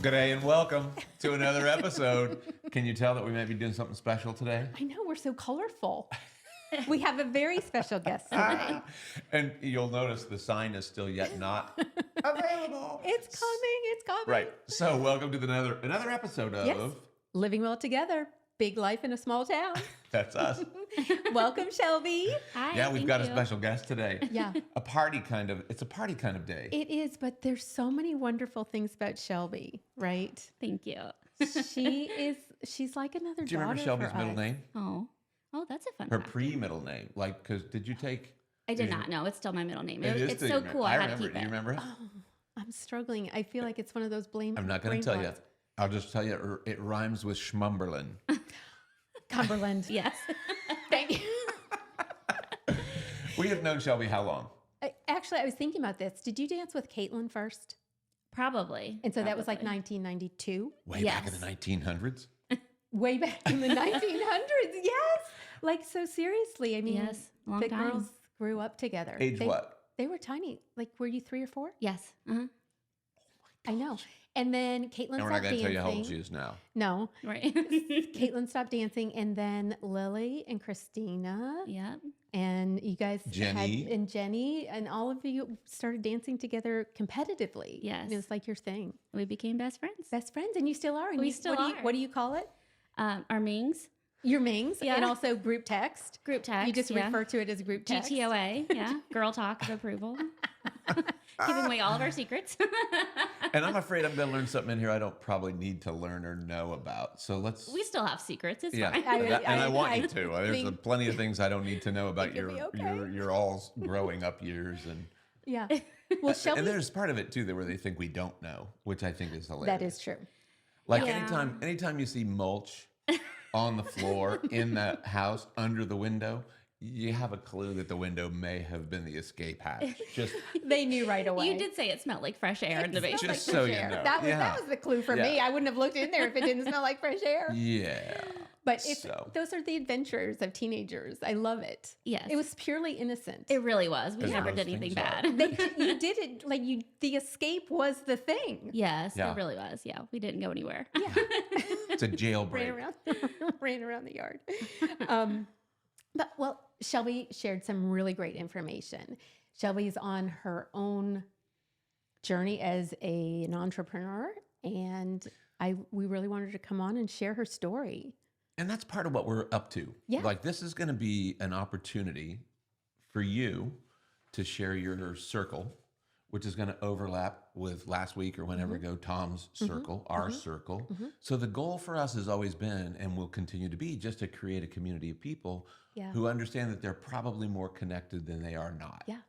Good day and welcome to another episode. Can you tell that we might be doing something special today? I know, we're so colorful. We have a very special guest today. And you'll notice the sign is still yet not available. It's coming. Right. So welcome to another episode of... Yes. Living Well Together. Big life in a small town. That's us. Welcome, Shelby. Hi. Yeah, we've got a you. special guest today. Yeah. It's a party kind of day. It is, but there's so many wonderful things about Shelby, right? Thank you. She's like another daughter. Do you remember Shelby's for middle us. name? Oh, that's a fun Her fact. pre-middle name. Because did you take... I did not know. It's still my middle name. It is It's still so your cool. name. I had to remember keep Do you it. remember it? Oh, I'm struggling. I feel like it's one of those blame. I'm not going to tell you. I'll just tell you it rhymes with Schmumberlin. Cumberland. Yes. Thank you. We have known Shelby how long? Actually, I was thinking about this. Did you dance with Caitlin first? Probably. And so that was like Probably. 1992? Way back in the 1900s? Way back in the 1900s, yes. Like, so seriously, I mean, Yes, long the time. girls grew up together. Age what? They were tiny. Like, were you 3 or 4? Yes. Uh-huh. I know. And then Caitlin And we're stopped not going to tell dancing. you how old she is now. No. Right. Caitlin stopped dancing. And then Lily and Christina Yep. and you guys Jenny. and Jenny and all of you started dancing together competitively. Yes. It was like your thing. We became best friends. Best friends, and you still are. And We you, still what are. What do you call it? Our Mings Your Mings. Yeah. And also group text. group text. You just yeah. refer to it as group text. GTOA. Yeah. Girl talk of approval. Giving away all of our secrets. And I'm afraid I'm going to learn something in here I don't probably need to learn or know about. So let's... We still have secrets. It's yeah, fine. I want you I to. There's think- plenty of things I don't need to know about you'll your be okay. your all growing up years, and Yeah. Well, Shelby, and there's part of it too that where they think we don't know, which I think is hilarious. that is true. Like Yeah. anytime you see mulch on the floor in that house under the window, you have a clue that the window may have been the escape hatch. Just They knew right away. You did say it smelled like fresh air in the It smelled basement. Just like so fresh you air. know. That was Yeah. that was the clue for me. Yeah. I wouldn't have looked in there if it didn't smell like fresh air. yeah. But it's, So. those are the adventures of teenagers. I love it. Yes. It was purely innocent. It really was. We As never most did anything things are. bad. You did it like you. The escape was the thing. Yes, Yeah. it really was. Yeah, we didn't go anywhere. Yeah. It's a ran jailbreak. around, ran around the yard. But well, Shelby shared some really great information. Shelby's on her own journey as an entrepreneur, and we really wanted her to come on and share her story. And that's part of what we're up to. Yeah. Like this is going to be an opportunity for you to share your circle, which is going to overlap with last week or whenever Mm-hmm. ago Tom's circle, our circle. So the goal for us has always been and will continue to be just to create a community of people Yeah. who understand that they're probably more connected than they are not. Yeah.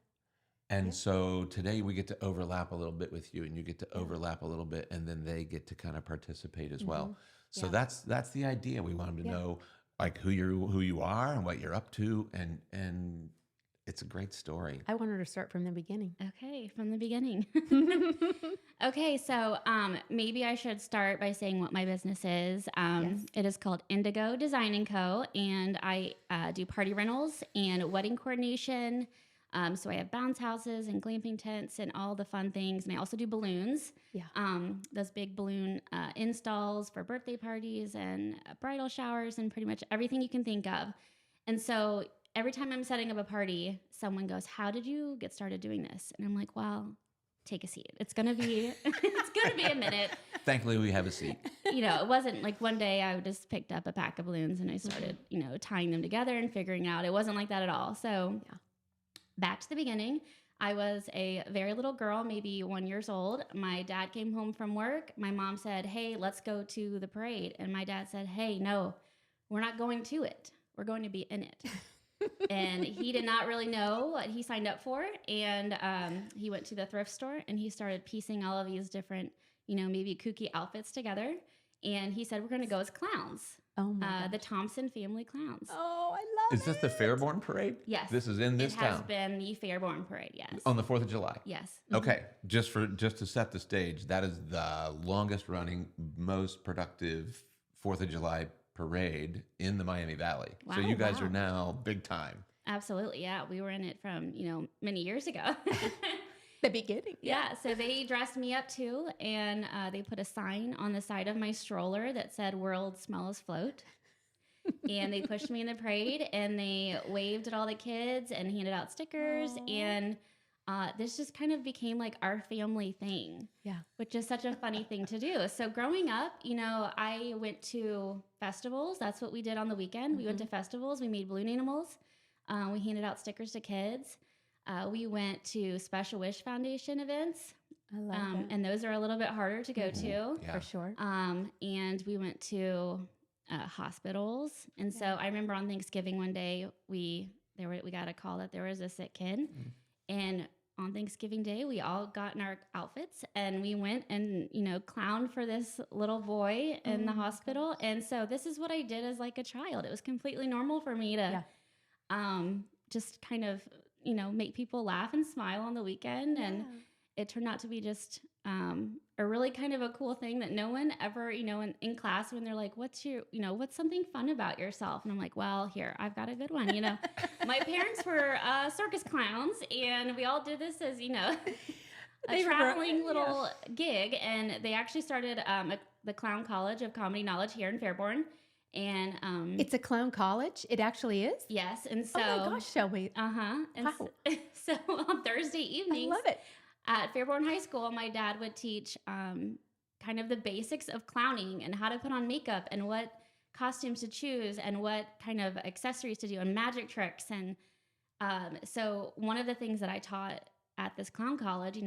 And so today we get to overlap a little bit with you and you get to overlap a little bit and then they get to kind of participate as well. So Yeah. that's the idea. We want them to Yeah. know like who you are and what you're up to and it's a great story. I wanted to start from the beginning. Okay, from the beginning. Okay, so maybe I should start by saying what my business is. Yes. It is called Indigo Design Co, and I do party rentals and wedding coordination. So I have bounce houses and glamping tents and all the fun things, and I also do balloons. Yeah. Those big balloon installs for birthday parties and bridal showers and pretty much everything you can think of. And so every time I'm setting up a party, someone goes, "How did you get started doing this?" And I'm like, "Well, take a seat. It's gonna be a minute." Thankfully we have a seat. You know, it wasn't like one day I just picked up a pack of balloons and I started, tying them together and figuring out. It wasn't like that at all. So Yeah. back to the beginning. I was a very little girl, maybe 1 year old. My dad came home from work. My mom said, "Hey, let's go to the parade." And my dad said, "Hey, no, we're not going to it. We're going to be in it." And he did not really know what he signed up for. And he went to the thrift store and he started piecing all of these different, maybe kooky outfits together. And he said, "We're going to go as clowns, Oh my the gosh. Thompson family clowns." Oh, I love Is this the Fairborn Parade? Yes. This is in this It has town been the Fairborn Parade, yes. on the 4th of July. Yes. Okay, just to set the stage, that is the longest running, most productive 4th of July parade in the Miami Valley. So Wow, you guys wow. are now big time. Absolutely, yeah. We were in it from, many years ago. The beginning. Yeah, so they dressed me up too, and they put a sign on the side of my stroller that said "World Smell Float." And they pushed me in the parade, and they waved at all the kids and handed out stickers. Aww. And this just kind of became like our family thing. Yeah. Which is such a funny thing to do. So growing up, I went to festivals. That's what we did on the weekend. We went to festivals. We made balloon animals. We handed out stickers to kids. We went to Special Wish Foundation events. I love that. And those are a little bit harder to go to. Yeah. For sure. And we went to hospitals. And so I remember on Thanksgiving one day, we got a call that there was a sick kid. And on Thanksgiving Day, we all got in our outfits and we went and, clowned for this little boy in the hospital. And so this is what I did as like a child. It was completely normal for me to just kind of, make people laugh and smile on the weekend. And it turned out to be just a really kind of a cool thing that no one ever, in class when they're like, what's something fun about yourself? And I'm like, well, here, I've got a good one. My parents were circus clowns, and we all did this as, a traveling little gig. And they actually started the Clown College of Comedy Knowledge here in Fairborn. And it's a clown college. It actually is. yes. And so, Oh my gosh, Shelby. And Wow. so on Thursday evenings, I love it. at Fairborn High School, my dad would teach kind of the basics of clowning and how to put on makeup and what costumes to choose and what kind of accessories to do and magic tricks. And so one of the things that I taught at this clown college,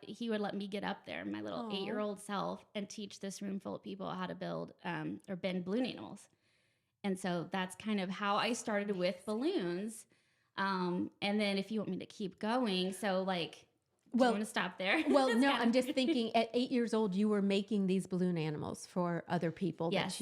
he would let me get up there, my little 8-year-old self, and teach this room full of people how to build or bend balloon animals. And so that's kind of how I started with balloons. And then if you want me to keep going, so like, do you want to stop there? Well, no, I'm just thinking at 8 years old, you were making these balloon animals for other people. Yes.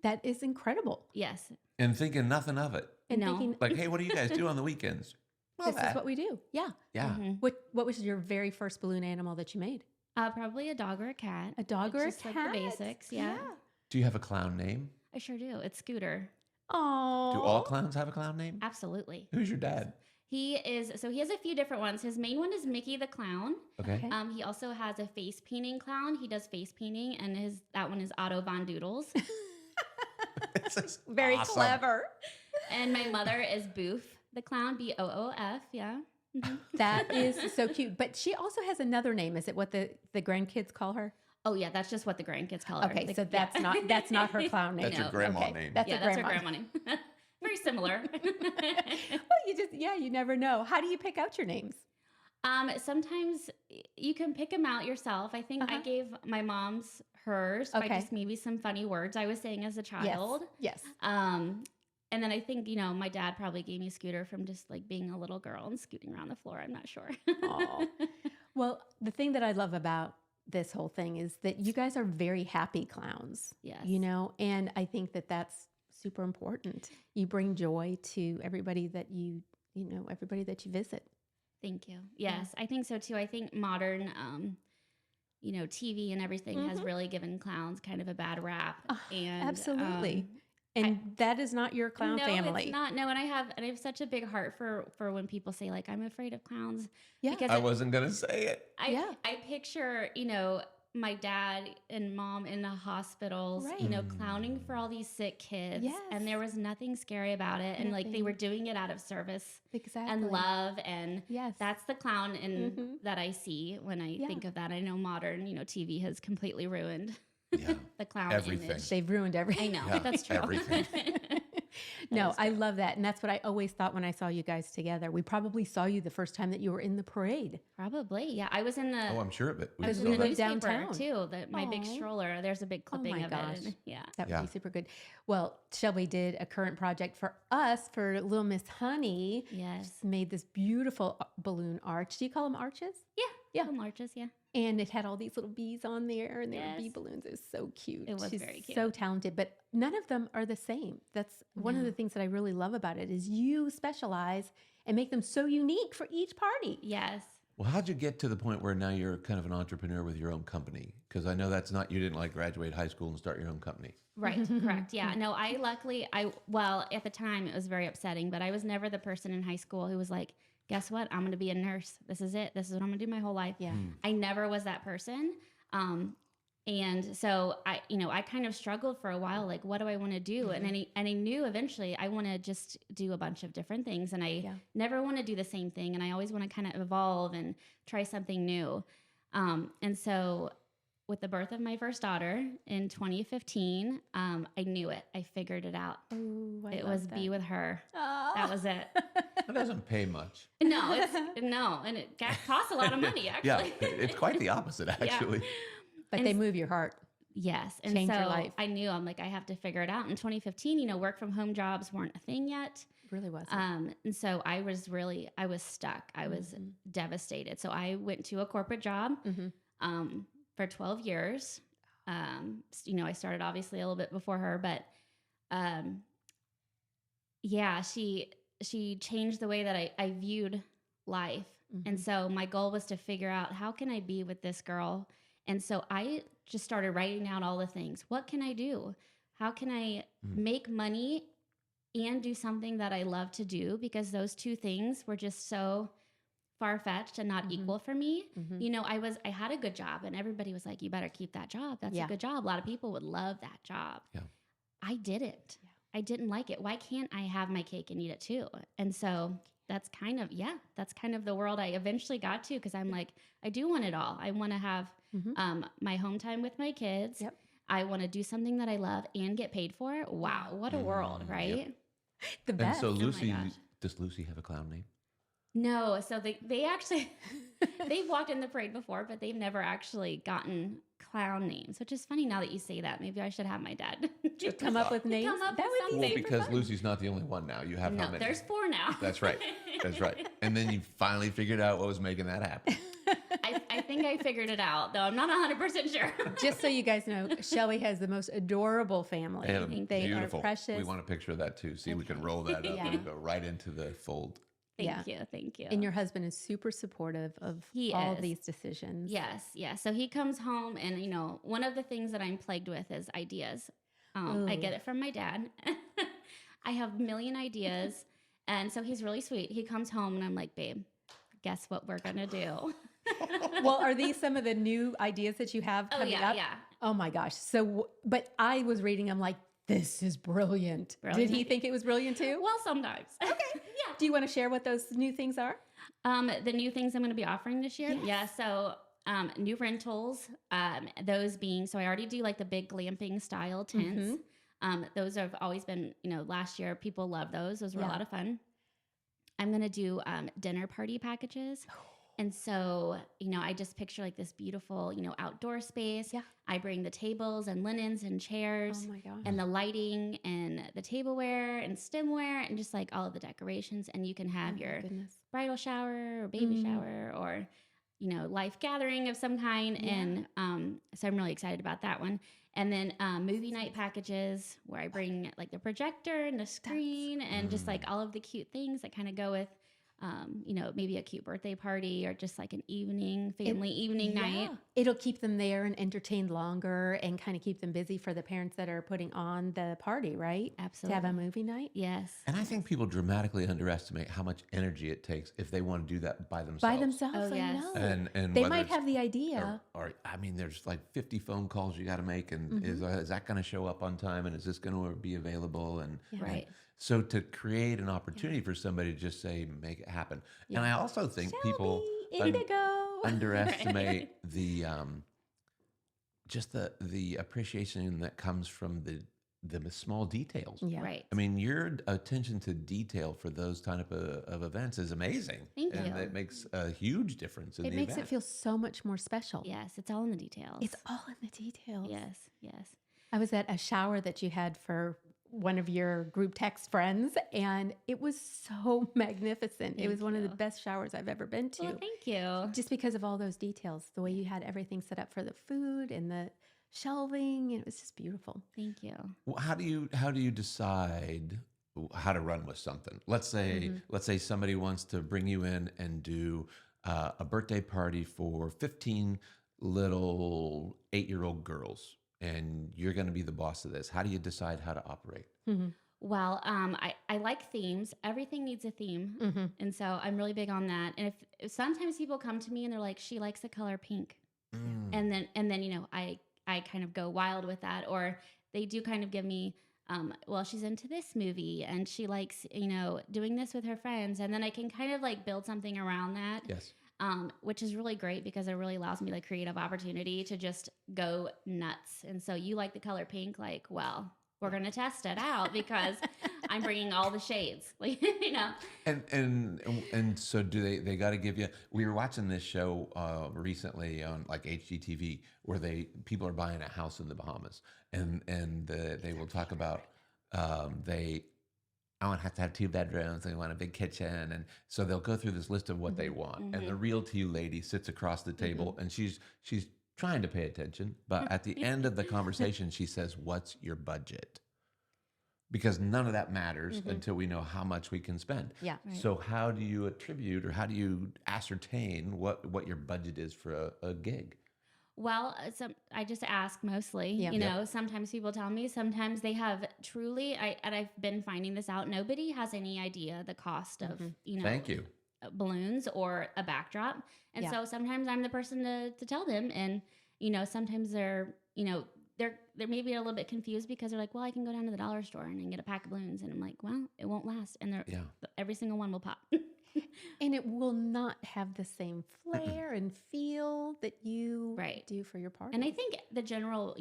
That is incredible. Yes. And thinking nothing of it. And No. thinking, Like, hey, what do you guys do on the weekends? Well, this is what we do. Yeah. Yeah. Mhm. What was your very first balloon animal that you made? Probably a dog or a cat. A dog or a Just cat? like the basics. Yeah. Do you have a clown name? I sure do. It's Scooter. Oh. Do all clowns have a clown name? Absolutely. Who's your dad? He has a few different ones. His main one is Mickey the Clown. Okay. Okay. He also has a face painting clown. He does face painting, and that one is Otto Von Doodles. This is Very awesome. clever. And my mother is Boof the Clown, Boof. Yeah. Mhm. That is so cute. But she also has another name. Is it what the grandkids call her? Oh yeah, that's just what the grandkids call her. Okay, The- so that's not her clown name. That's your No. grandma Okay, name. That's yeah, her that's grandma. her grandma name. Very similar. Well, you never know. How do you pick out your names? Sometimes you can pick them out yourself. I think I gave my mom's hers by Okay. just maybe some funny words I was saying as a child. Yes. And then I think, my dad probably gave me Scooter from just like being a little girl and scooting around the floor. I'm not sure. Aw. Well, the thing that I love about this whole thing is that you guys are very happy clowns. Yes. And I think that that's super important. You bring joy to everybody that everybody that you visit. Thank you. Yes, I think so too. I think modern, TV and everything has really given clowns kind of a bad rap. And Absolutely. And that is not your clown no, family. it's not. No, and I have such a big heart for when people say like I'm afraid of clowns. Yeah. because I wasn't gonna say it. I picture my dad and mom in the hospitals, Right. clowning for all these sick kids, Yes. and there was nothing scary about it, and like they Nothing. were doing it out of service Exactly. and love, and Yes. that's the clown Mhm. that I see when I Yeah. think of that. I know modern TV has completely ruined Yeah. the clown Everything. image. They've ruined I everything. know Yeah, that's true. everything. No, is I true. love that. And that's what I always thought when I saw you guys together. We probably saw you the first time that you were in the parade. Probably, yeah. I was in the. Oh, I'm sure of it. I was saw in the live that. newspaper downtown. too. My big Aw. stroller. There's a big clipping my of gosh. it. And, yeah. That would Yeah. be super good. Well, Shelby did a current project for us for Little Miss Honey. Yes. Made this beautiful balloon arch. Do you call them arches? Yeah. Yeah. Little Marches. Yeah. And it had all these little bees on there, and they were bee Yes. balloons. It was so cute. It was She's very cute. so talented, but none of them are the same. That's one of No. the things that I really love about it is you specialize and make them so unique for each party. Yes. Well, how'd you get to the point where now you're kind of an entrepreneur with your own company? Because I know you didn't like graduate high school and start your own company. Right. Correct. Yeah. No, at the time it was very upsetting, but I was never the person in high school who was like, guess what? I'm going to be a nurse. This is it. This is what I'm going to do my whole life. Yeah. I never was that person. And so I kind of struggled for a while, like, what do I want to do? And I knew eventually I want to just do a bunch of different things, and I never want to do the same thing. And I always want to kind of evolve and try something new. And so with the birth of my first daughter in 2015, I knew it. I figured it out. Ooh, I it love was that. be with her. Aw. That was it. It doesn't pay much. No, and it costs a lot of money, actually. Yeah, it's quite the opposite, actually. But they move your heart. Yes. And Change so your life. I knew, I'm like, I have to figure it out. In 2015, work from home jobs weren't a thing yet. Really wasn't. And so I was stuck. I was devastated. So I went to a corporate job for 12 years. I started obviously a little bit before her, but she changed the way that I viewed life. And so my goal was to figure out, how can I be with this girl? And so I just started writing down all the things. What can I do? How can I make money and do something that I love to do? Because those two things were just so far-fetched and not equal for me. I had a good job, and everybody was like, you better keep that job. That's a good job. A lot of people would love that job. Yeah. I didn't. Yeah. I didn't like it. Why can't I have my cake and eat it too? And so that's kind of the world I eventually got to, because I'm like, I do want it all. I want to have my home time with my kids. Yep. I want to do something that I love and get paid for it. Wow, what a world, right? Yep. The best. And so Lucy, does Lucy have a clown name? No, so they actually, they've walked in the parade before, but they've never actually gotten clown names, which is funny now that you say that. Maybe I should have my dad Just come up with names. That would be well, because Lucy's not the only one now. You have how many? There's 4 now. That's right. That's right. And then you finally figured out what was making that happen. I think I figured it out, though I'm not 100% sure. Just so you guys know, Shelbe has the most adorable family. They beautiful. Are precious. We want a picture of that too. See, we can roll that up and go right into the fold. Thank you. And your husband is super supportive of all of these decisions. Yes. So he comes home, and one of the things that I'm plagued with is ideas. I get it from my dad. I have a million ideas, and so he's really sweet. He comes home, and I'm like, babe, guess what we're gonna do? Well, are these some of the new ideas that you have coming up? Yeah. Oh my gosh. So, but I was reading, I'm like, this is brilliant. Did he think it was brilliant too? Well, sometimes. Okay. Yeah. Do you want to share what those new things are? The new things I'm going to be offering this year? Yes. Yeah. So new rentals, those being, so I already do like the big glamping style tents. Those have always been, last year people loved those. Those were a lot of fun. I'm going to do dinner party packages. And so, I just picture like this beautiful, outdoor space. Yeah. I bring the tables and linens and chairs. Oh my gosh. And the lighting and the tableware and stemware and just like all of the decorations. And you can have your bridal shower or baby shower or, life gathering of some kind. Yeah. And so I'm really excited about that one. And then movie night packages where I bring like the projector and the screen and just like all of the cute things that kind of go with maybe a cute birthday party or just like an family evening night. It'll keep them there and entertained longer and kind of keep them busy for the parents that are putting on the party, right? Absolutely. To have a movie night. Yes. And I think people dramatically underestimate how much energy it takes if they want to do that by themselves. By themselves, Oh, yes. I know. And they whether might it's- have the idea. Or I mean, there's like 50 phone calls you got to make, and is that going to show up on time, and is this going to be available? And Right. so to create an opportunity for somebody to just say, make it happen. Yeah. And I also think people Indigo. underestimate the just the appreciation that comes from the small details. Yeah. Right. I mean, your attention to detail for those kind of events is amazing. Thank and you. it makes a huge difference in It the makes event. it feel so much more special. Yes. It's all in the details. It's all in the details. Yes. I was at a shower that you had for one of your group text friends, and it was so magnificent. It was one of the best showers I've ever been to. Well, thank you. Just because of all those details, the way you had everything set up for the food and the shelving, and it was just beautiful. Thank you. Well, how do you decide how to run with something? Let's say somebody wants to bring you in and do a birthday party for 15 little 8-year-old girls, and you're going to be the boss of this. How do you decide how to operate? Well, I like themes. Everything needs a theme. Mm-hmm. And so I'm really big on that. And if sometimes people come to me and they're like, she likes the color pink. Mm. And then, I kind of go wild with that, or they do kind of give me, well, she's into this movie and she likes, doing this with her friends. And then I can kind of like build something around that. Yes. Which is really great because it really allows me the creative opportunity to just go nuts. And so you like the color pink, like, well, we're going to test it out because I'm bringing all the shades, like, And so do they got to give you? We were watching this show recently on like HGTV where people are buying a house in the Bahamas, and they will talk about I want to have 2 bedrooms. They want a big kitchen, and so they'll go through this list of what they want. Mm-hmm. And the realty lady sits across the table, and she's trying to pay attention, but at the end of the conversation, she says, "What's your budget?" Because none of that matters until we know how much we can spend. Yeah. Right. So how do you attribute or how do you ascertain what your budget is for a gig? Well, I just ask mostly. Yeah. Sometimes people tell me. Sometimes they have truly. I've been finding this out. Nobody has any idea the cost of Thank you. balloons or a backdrop, and Yeah. so sometimes I'm the person to tell them. And sometimes they're maybe a little bit confused because they're like, well, I can go down to the dollar store and get a pack of balloons, and I'm like, well, it won't last, and every single one will pop. And it will not have the same flair and feel that you Right. do for your party. And I think the general,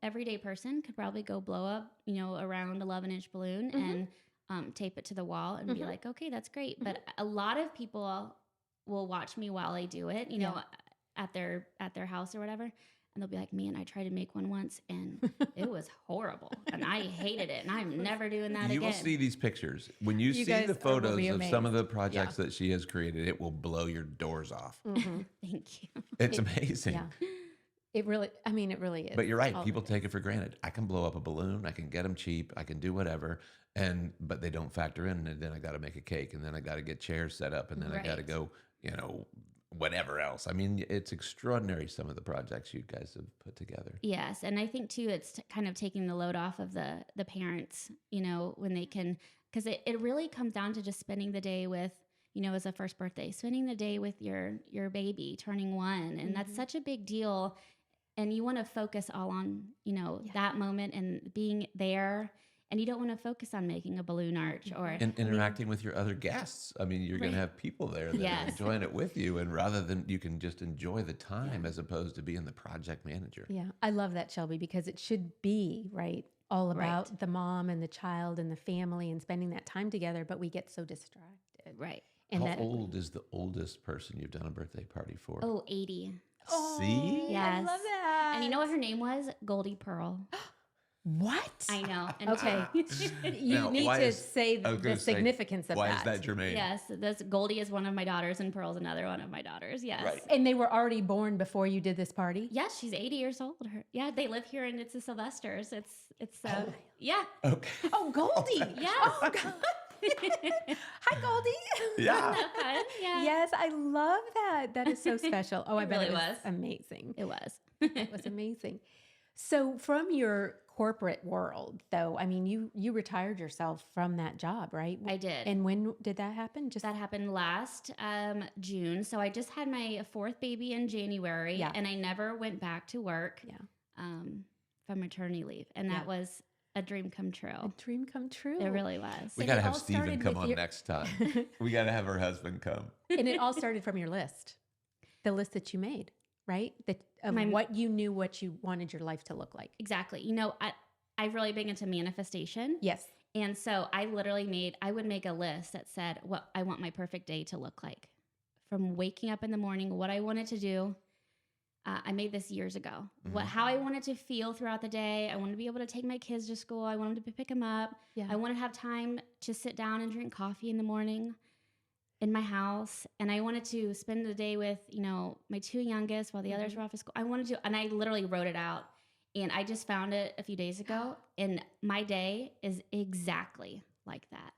everyday person could probably go blow up, around 11-inch balloon and tape it to the wall and be like, okay, that's great. But a lot of people will watch me while I do it, at their house or whatever. And they'll be like, man, I tried to make one once and it was horrible. And I hated it. And I'm never doing that You again. will see these pictures. When you see guys the will photos be of some of the amazed. projects that she has created, it will blow your doors off. Thank you. It's amazing. Yeah. It really is. But you're right. All People of it take it for granted. I can blow up a balloon. I can get them cheap. I can do whatever. But they don't factor in. And then I got to make a cake. And then I got to get chairs set up. And then I got to Right. go, whatever else. I mean, it's extraordinary some of the projects you guys have put together. Yes, and I think too, it's kind of taking the load off of the parents, when they can, because it really comes down to just spending the day with, as a first birthday, spending the day with your baby turning 1, and that's such a big deal, and you want to focus all on that moment and being there. And you don't want to focus on making a balloon arch or And interacting with your other guests. I mean, you're going to have people there that are Yes. enjoying it with you. And rather than you can just enjoy the time as opposed to being the project manager. Yeah. I love that, Shelby, because it should be, right, all about the mom and the child and the family and spending that time together, but we get so distracted. Right. And How that old is the oldest person you've done a birthday party for? Oh, 80. See? I Yes. love that. And you know what her name was? Goldie Pearl. What? I know. And Okay. You Now, need why to is- say I was the gonna say, significance of Why that. is that germane? Yes, this Goldie is one of my daughters, and Pearl's another one of my daughters. Yes. Right. And they were already born before you did this party? Yes, she's 80 years old. They live here, and it's the Sylvesters. It's yeah. Okay. Oh, Goldie. Yes. Oh, God. Hi, Goldie. Yeah. Isn't that fun? Yeah. Yes, I love that. That is so special. Oh, I It bet really it was was. amazing. It was. It was amazing. So, from your corporate world, though, I mean, you retired yourself from that job, right? I did. And when did that happen? Just That happened last June. So I just had my 4th baby in January, Yeah. and I never went back to work from maternity leave. And that was a dream come true. a dream come true. It really was. We And got to it have all Steven started come with on your- next time. We got to have her husband come. And it all started from your list, the list that you made, right? That of what you knew, what you wanted your life to look like. Exactly. I'm really big into manifestation. Yes. And so I would make a list that said what I want my perfect day to look like. From waking up in the morning, what I wanted to do. I made this years ago. How I wanted to feel throughout the day. I wanted to be able to take my kids to school. I wanted to pick them up. Yeah. I wanted to have time to sit down and drink coffee in the morning in my house. And I wanted to spend the day with, my 2 youngest while the others were off at school. And I literally wrote it out. And I just found it a few days ago. And my day is exactly like that.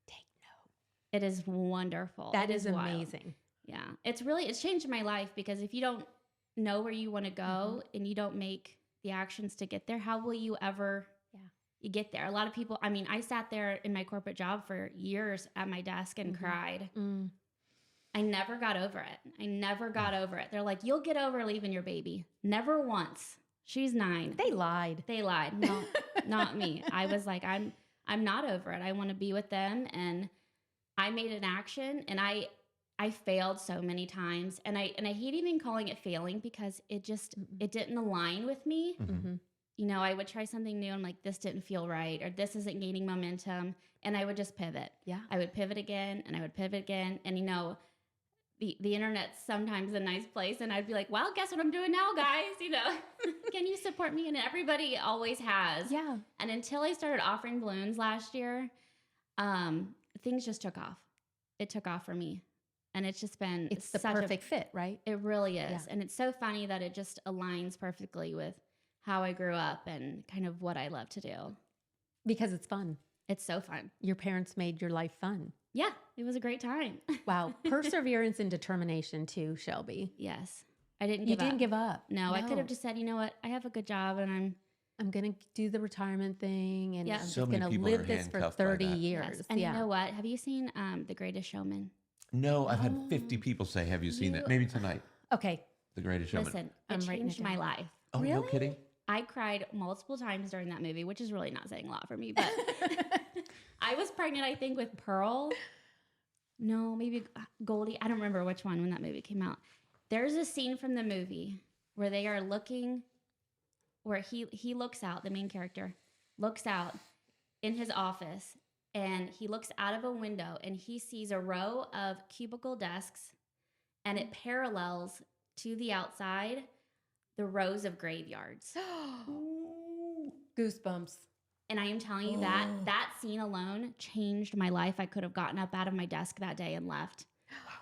Take note. It is wonderful. That It is wild. amazing. Yeah. It's changed my life, because if you don't know where you want to go and you don't make the actions to get there, how will you ever you get there. A lot of people, I mean, I sat there in my corporate job for years at my desk and cried. I never got over it. They're like, you'll get over leaving your baby. Never once. She's 9. They lied. No, not me. I was like, I'm not over it. I want to be with them. And I made an action, and I failed so many times. And I hate even calling it failing, because it didn't align with me. You know, I would try something new and like, this didn't feel right, or this isn't gaining momentum. And I would just pivot. Yeah. I would pivot again, and I would pivot again. And, you know, the internet's sometimes a nice place. And I'd be like, well, guess what I'm doing now, guys? You know, can you support me? And everybody always has. Yeah. And until I started offering balloons last year, things just took off. It took off for me. And it's just been it's the perfect fit, right? It really is. Yeah. And it's so funny that it just aligns perfectly with how I grew up and kind of what I love to do. Because it's fun. It's so fun. Your parents made your life fun. Yeah, it was a great time. Wow. Perseverance and determination too, Shelbe. Yes. I didn't give up. You didn't give up. No, I could have just said, you know what? I have a good job, and I'm going to do the retirement thing, and I'm so just going to live this for 30 years. Yes. And you know what? Have you seen The Greatest Showman? No, I've had 50 people say, have you seen that? Maybe tonight. Okay. The Greatest Showman. Listen, it changed my life. Oh, really? No kidding? I cried multiple times during that movie, which is really not saying a lot for me, but I was pregnant, I think, with Pearl. No, maybe Goldie. I don't remember which one when that movie came out. There's a scene from the movie where they are looking, where he looks out, the main character looks out in his office, and he looks out of a window and he sees a row of cubicle desks, and it parallels to the outside the rows of graveyards. Goosebumps. And I am telling you that scene alone changed my life. I could have gotten up out of my desk that day and left.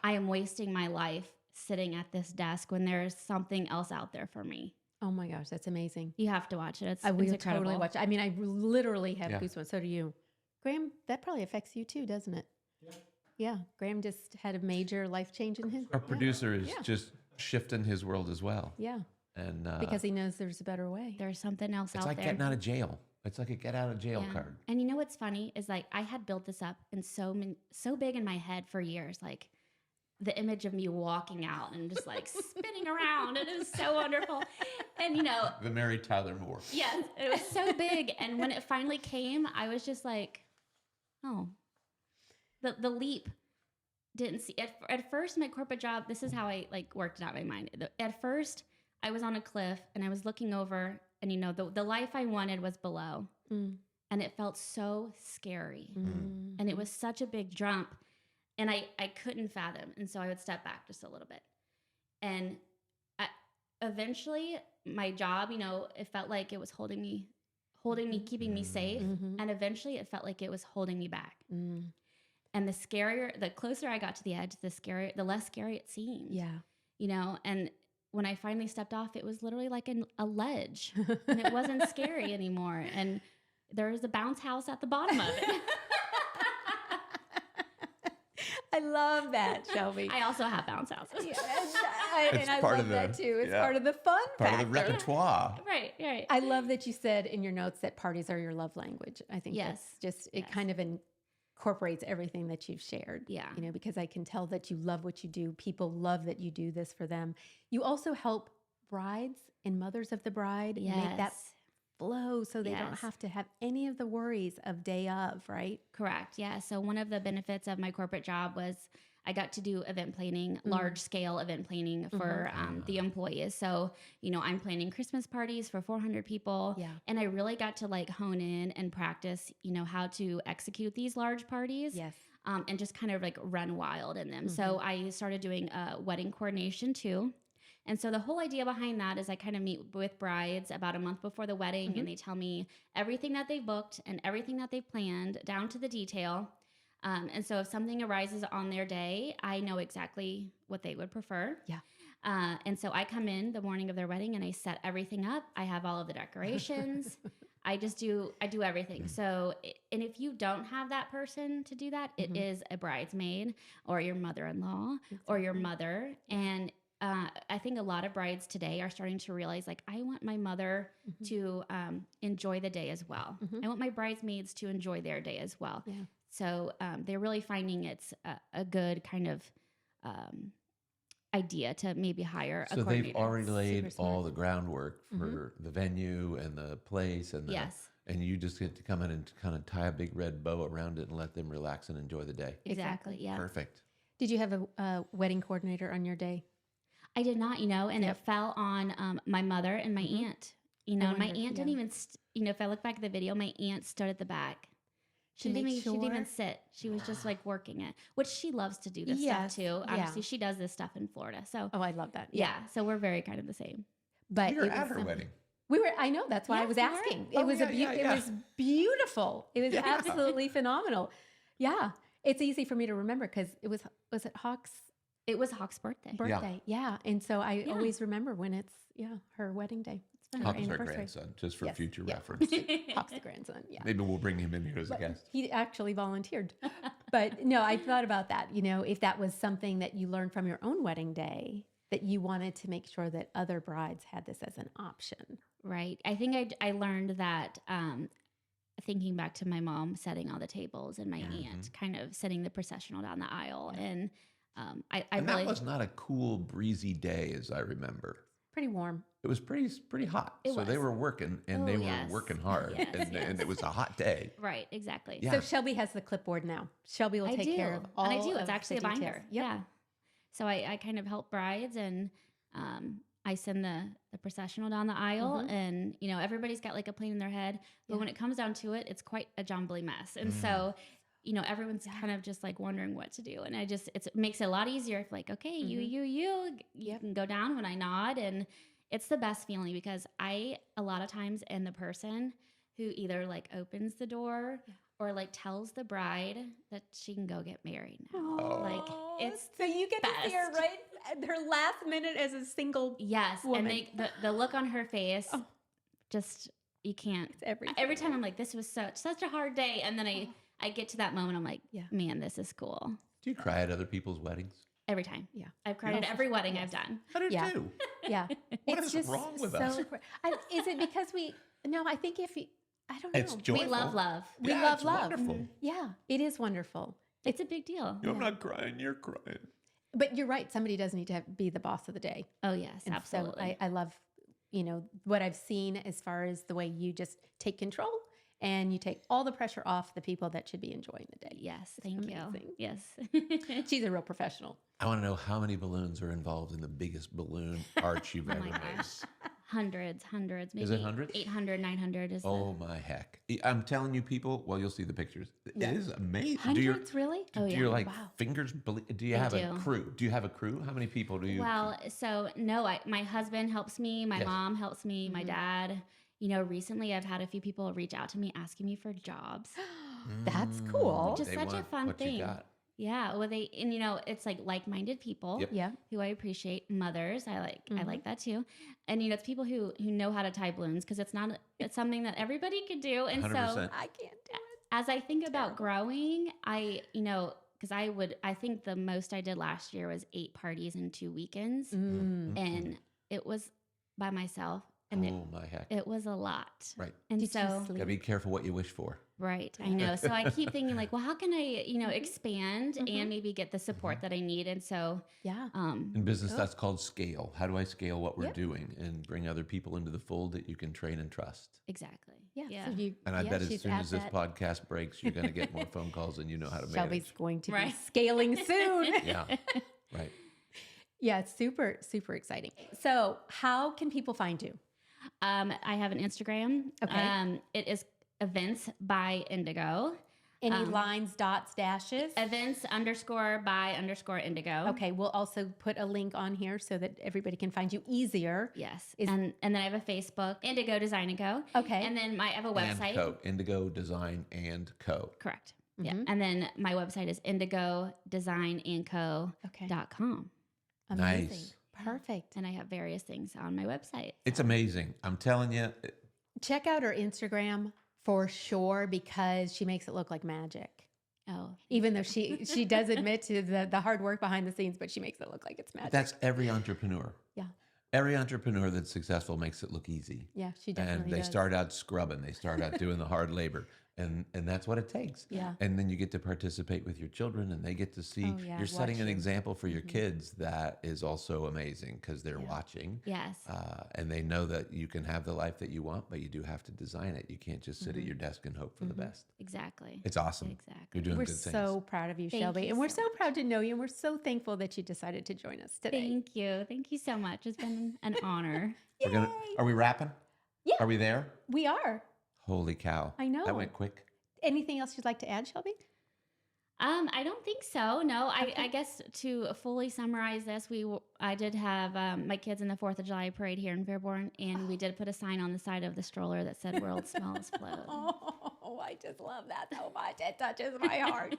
I am wasting my life sitting at this desk when there is something else out there for me. Oh my gosh, that's amazing. You have to watch it. I will totally watch it. I mean, I literally have goosebumps. So do you. Graham, that probably affects you too, doesn't it? Yeah. Graham just had a major life change in his. Our producer is just shifting his world as well. Yeah. And because he knows there's a better way. There's something else out there. It's like getting out of jail. It's like a get out of jail card. And you know what's funny is like I had built this up and so big in my head for years, like the image of me walking out and just like spinning around. It is so wonderful. And you know, the Mary Tyler Moore. Yes, it was so big. And when it finally came, I was just like, oh, the leap didn't see at first. My corporate job, this is how I like worked it out in my mind. At first I was on a cliff and I was looking over, and you know, the life I wanted was below. And it felt so scary. And it was such a big jump, and I couldn't fathom. And so I would step back just a little bit. And eventually my job, you know, it felt like it was holding me, keeping me safe. And eventually it felt like it was holding me back. And the closer I got to the edge, the less scary it seemed. Yeah. You know, and when I finally stepped off, it was literally like a ledge, and it wasn't scary anymore. And there was a bounce house at the bottom of it. I love that, Shelbe. I also have bounce houses. Yeah, and I love that too. It's part of the fun part factor. of the repertoire. Right. I love that you said in your notes that parties are your love language. I think that's just, it kind of incorporates everything that you've shared. Yeah. You know, because I can tell that you love what you do. People love that you do this for them. You also help brides and mothers of the bride make that flow so they don't have to have any of the worries of day of, right? Correct. Yeah. So one of the benefits of my corporate job was I got to do event planning, large scale event planning for the employees. So, you know, I'm planning Christmas parties for 400 people. Yeah. And I really got to like hone in and practice, you know, how to execute these large parties. Yes. And just kind of like run wild in them. So I started doing wedding coordination too. And so the whole idea behind that is I kind of meet with brides about a month before the wedding, and they tell me everything that they've booked and everything that they've planned down to the detail. And so if something arises on their day, I know exactly what they would prefer. Yeah. And so I come in the morning of their wedding and I set everything up. I have all of the decorations. I do everything. So, and if you don't have that person to do that, it is a bridesmaid or your mother-in-law or your mother. And I think a lot of brides today are starting to realize, like, I want my mother to enjoy the day as well. I want my bridesmaids to enjoy their day as well. Yeah. So they're really finding it's a good kind of idea to maybe hire a So coordinator. they've already laid smart. all the groundwork for the venue and the place and Yes. and you just get to come in and kind of tie a big red bow around it and let them relax and enjoy the day. Exactly. Yeah. Perfect. Did you have a wedding coordinator on your day? I did not, and it fell on my mother and my aunt. And my wondered, aunt didn't even, if I look back at the video, my aunt stood at the back. She didn't even sit. She was just like working it, which she loves to do this stuff too. Obviously, she does this stuff in Florida. So, Oh, I love that. yeah. So we're very kind of the same. But You were it at was, her wedding. we were. I know, that's why I Yes, was we were. asking. Oh, It was it was beautiful. It was absolutely phenomenal. Yeah, it's easy for me to remember because it was it Hawk's It was Hawk's birthday. birthday? Yeah, and so I always remember when it's her wedding day. It's Hawk is our anniversary. grandson, just for Yes, future yeah. reference. Hawk's the grandson. Yeah. Maybe we'll bring him in here as a But guest. he actually volunteered. But no, I thought about that. If that was something that you learned from your own wedding day, that you wanted to make sure that other brides had this as an option. Right. I think I learned that thinking back to my mom setting all the tables and my aunt kind of setting the processional down the aisle. And I And really. that was not a cool, breezy day, as I remember. Pretty warm. It was pretty hot. It So they was. were working, and Oh, they were yes. working hard, Yes, and it was a hot day. Right. Exactly. Yeah. So Shelby has the clipboard now. Shelby will I take do. care of all and I do. It's of actually a the details. binder. Yep. Yeah. So I kind of help brides and I send the processional down the aisle and, everybody's got like a plan in their head. But when it comes down to it, it's quite a jumbly mess. And so, everyone's kind of just like wondering what to do. And it makes it a lot easier if like, okay, you can go down when I nod. And it's the best feeling because I, a lot of times, am the person who either like opens the door or like tells the bride that she can go get married now. Like it's so you get to see her best. right at her last minute as a single. Yes, woman. and the look on her face, just you can't. Everything. Every time I'm like, this was such a hard day, and then I get to that moment, I'm like, Yeah. man, this is cool. Do you cry at other people's weddings? Every time, Yeah. I've cried at every wedding I've done. I do Yeah. too. Yeah. What It's is wrong with so us? Is it because no, I think I don't know. It's joyful. We love love. We Yeah, love it's love. wonderful. Yeah, it is wonderful. It's a big deal. I'm not crying. You're crying. But you're right. Somebody does need to be the boss of the day. Oh yes, And absolutely. So I love, what I've seen as far as the way you just take control and you take all the pressure off the people that should be enjoying the day. yes, thank amazing. you. Yes. She's a real professional. I want to know how many balloons are involved in the biggest balloon arch you've Oh ever my made. gosh. Hundreds, maybe. Is it hundreds? 800, 900 is Oh my heck! I'm telling you, people. Well, you'll see the pictures. Yeah. It is amazing. Hundreds, really? Oh, Do yeah. your Wow. fingers? Do you They have a do. crew? Do you have a crew? How many people do you? Well, so no, my husband helps me. My Yes. mom helps me. My Mhm. dad. Recently I've had a few people reach out to me asking me for jobs. That's cool. Which is They such a want fun what you thing. got. Yeah, well, it's like-minded people Yep. Yeah. who I appreciate. Mothers, I like that too, and it's people who know how to tie balloons because it's something that everybody could do. And 100%. I can't do it. as I think about growing, because I think the most I did last year was 8 parties in 2 weekends, and it was by myself, and Oh my heck! it was a lot. Right. And Did you so, sleep? Gotta be careful what you wish for. right, I know. So I keep thinking like, well, how can I, expand and maybe get the support that I need? And so, Yeah. In business, that's called scale. How do I scale what we're Yep. doing and bring other people into the fold that you can train and trust? exactly. Yeah. So you, And I bet as she's soon at as this that- podcast breaks, you're going to get more phone calls and you know how to Shelby's manage. going to be Right. scaling soon. Yeah, right. Yeah, it's super, super exciting. So, how can people find you? I have an Instagram. Okay. It is Events by Indigo. Any lines, dots, dashes? Events _ Indigo. Okay, we'll also put a link on here so that everybody can find you easier. Yes. Is- and then I have a Facebook, Indigo Design Co. Okay. And then I have a And website. Co. Indigo Design and Co. Correct. Mm-hmm. Yeah. And then my website is indigodesignandco.com. Okay. Amazing. Nice. Perfect. And I have various things on my website. It's amazing. I'm telling you. Check out her Instagram for sure because she makes it look like magic. Oh, Even though she does admit to the hard work behind the scenes, but she makes it look like it's magic. That's every entrepreneur. Yeah. Every entrepreneur that's successful makes it look easy. Yeah, she definitely And they does. start out scrubbing. They start out doing the hard labor. And that's what it takes. Yeah. And then you get to participate with your children and they get to see Oh, yeah, you're setting watch an you. example for your kids that is also amazing because they're watching. yes. And they know that you can have the life that you want, but you do have to design it. You can't just sit at your desk and hope for the best. Exactly. It's awesome. Exactly. You're doing We're good things. so proud of you, Thank Shelby. you And we're so so proud to know you. And we're so thankful that you decided to join us today. Thank you. Thank you so much. It's been an honor. Are we wrapping? Yeah. Are we there? We are. Holy cow. I know. That went quick. Anything else you'd like to add, Shelby? I don't think so. No, I guess to fully summarize this, I did have my kids in the 4th of July parade here in Fairborn, and we did put a sign on the side of the stroller that said "World's Smallest Float." Oh, I just love that so much. It touches my heart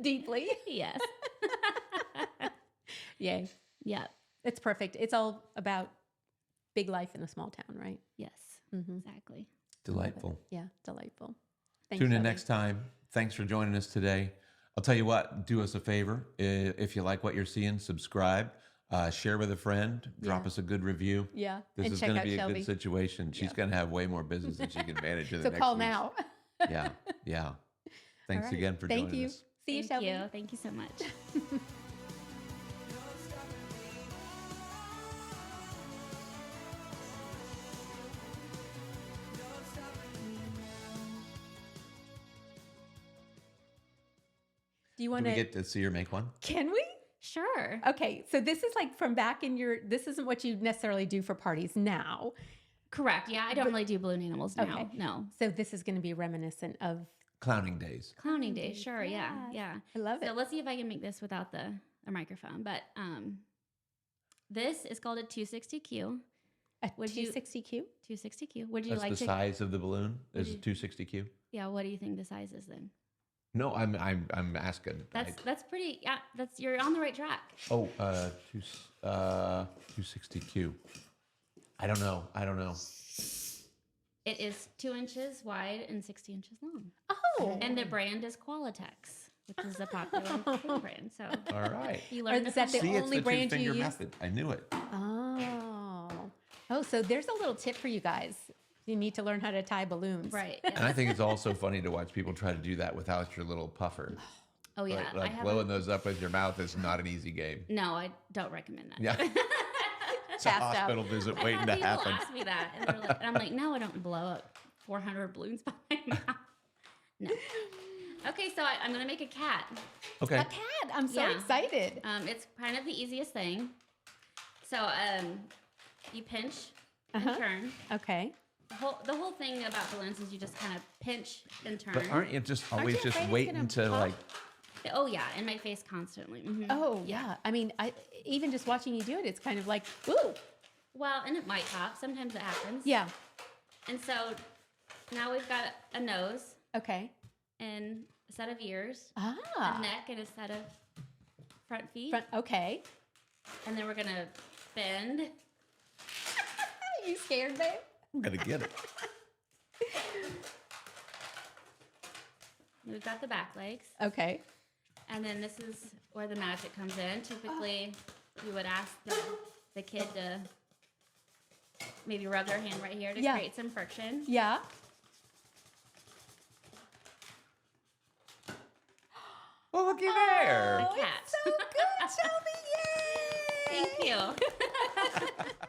deeply. Yes. Yay. Yep. It's perfect. It's all about big life in a small town, right? Yes. Mm-hmm. Exactly. Delightful. Yeah, delightful. Thanks, Tune in Shelby. next time. Thanks for joining us today. I'll tell you what, do us a favor. If you like what you're seeing, subscribe, share with a friend, drop us a good review. Yeah, This and is check going to out be a Shelby. good situation. She's going to have way more business than she can manage in the So next call weeks. now. Yeah, yeah. Thanks All right. again for Thank joining you. us. See you, Thank Shelby. you. Thank you so much. Do you Do want we to? get to see her make one? Can we? Sure. Okay, so this is like from back in your. This isn't what you necessarily do for parties now. Correct. Yeah, I don't really do balloon animals now. Okay. No. So this is going to be reminiscent of. Clowning days. Clowning day. Sure. Yeah. Yes. Yeah. I love So it. let's see if I can make this without the microphone. But this is called a 260Q. A Would you- 260Q. 260Q. Would you That's like the to? size of the balloon. Is you- it 260Q? Yeah. What do you think the size is then? No, I'm asking. That's pretty. Yeah. You're on the right track. 260Q. I don't know. It is 2 inches wide and 60 inches long. Oh, And the brand is Qualitex, which is a popular food brand. So All right. you learn Is that the See, it's only the brand you two-finger use? method. I knew it. Oh, so there's a little tip for you guys. You need to learn how to tie balloons. right. And Yeah. I think it's also funny to watch people try to do that without your little puffer. Oh yeah. Like I have blowing those up with your mouth is not an easy game. No, I don't recommend that. Yeah. It's a Passed out. hospital visit I've waiting had to people happen. ask me that, and I'm like, no, I don't blow up 400 balloons by my mouth. No. Okay, so I'm gonna make a cat. Okay. A cat. I'm so Yeah. excited. It's kind of the easiest thing. So you pinch Uh-huh. and turn. Okay. The whole thing about balloons is you just kind of pinch and turn. But aren't you just Aren't always you just afraid it's waiting gonna to pop? like? Oh yeah, in my face constantly. Mhm. Oh yeah. I mean, even just watching you do it, it's kind of like, ooh, Well, and it might pop. Sometimes it happens. yeah. And so now we've got a nose Okay. and a set of ears, a Ah. neck, and a set of front feet. Okay. And then we're gonna bend. Are you scared, babe? I'm gonna get it. We've got the back legs. Okay. And then this is where the magic comes in. Typically, you would ask the kid to maybe rub their hand right here to Yeah. create some friction. Yeah. Well, looky there. cat. It's so good, Shelby. Yay! Thank you.